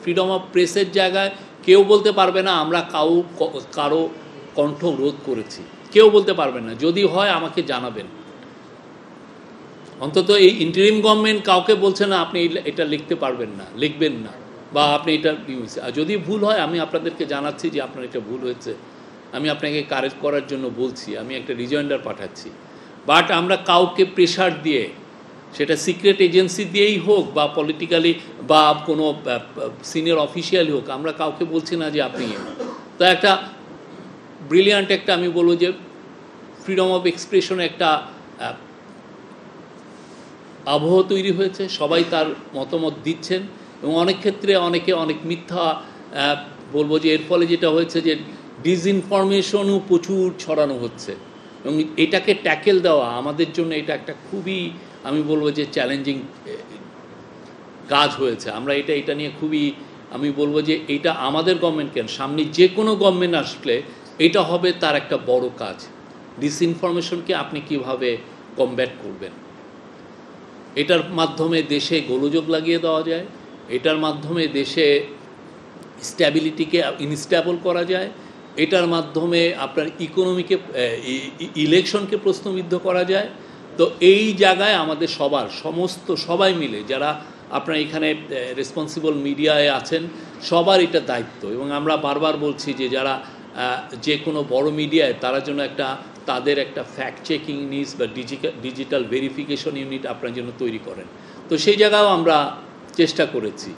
Freedom of প্রেসের জায়গায় কেউ বলতে পারবে না আমরা কারো কণ্ঠ রোধ করেছি, কেউ বলতে পারবে না। যদি হয় আমাকে জানাবেন। অন্তত এই ইন্টারিম গভর্নমেন্ট কাউকে বলছে না আপনি এটা লিখতে পারবেন না, লিখবেন না, বা আপনি এটা আর যদি ভুল হয় আমি আপনাদেরকে জানাচ্ছি যে আপনার এটা ভুল হয়েছে, আমি আপনাকে কারেক্ট করার জন্য বলছি, আমি একটা রিজয়েন্ডার পাঠাচ্ছি। বাট আমরা কাউকে প্রেশার দিয়ে, সেটা সিক্রেট এজেন্সি দিয়েই হোক বা পলিটিক্যালি বা কোনো সিনিয়র অফিসিয়ালি হোক, আমরা কাউকে বলছি না যে আপনি। তো একটা ব্রিলিয়ান্ট একটা আমি বলবো যে ফ্রিডম অফ এক্সপ্রেশন একটা আবহ তৈরি হয়েছে, সবাই তার মতামত দিচ্ছেন এবং অনেক ক্ষেত্রে অনেকে অনেক মিথ্যা বলবো যে এর ফলে যেটা হয়েছে যে ডিসইনফরমেশনও প্রচুর ছড়ানো হচ্ছে এবং এটাকে ট্যাকেল দেওয়া আমাদের জন্য এটা একটা খুবই আমি বলবো যে চ্যালেঞ্জিং কাজ হয়েছে। আমরা এটা নিয়ে খুবই আমি বলবো যে এটা আমাদের গভর্নমেন্ট কেন, সামনে যে কোনো গভর্নমেন্ট আসলে এটা হবে তার একটা বড় কাজ। ডিসইনফরমেশনকে আপনি কিভাবে কমব্যাট করবেন, এটার মাধ্যমে দেশে গোলযোগ লাগিয়ে দেওয়া যায়, এটার মাধ্যমে দেশে স্ট্যাবিলিটিকে ইনস্ট্যাবল করা যায়, এটার মাধ্যমে আপনার ইকোনমিকে ইলেকশনকে প্রশ্নবিদ্ধ করা যায়। তো এই জায়গায় আমাদের সবাই মিলে যারা আপনারা এখানে রেসপন্সিবল মিডিয়ায় আছেন সবার এটা দায়িত্ব। এবং আমরা বারবার বলছি যে যারা যে কোনো বড় মিডিয়ায় তারা জন্য তাদের একটা ফ্যাক্ট চেকিং ইউনিট বা ডিজিটাল ভেরিফিকেশন ইউনিট আপনার জন্য তৈরি করেন। তো সেই জায়গাও আমরা চেষ্টা করেছি।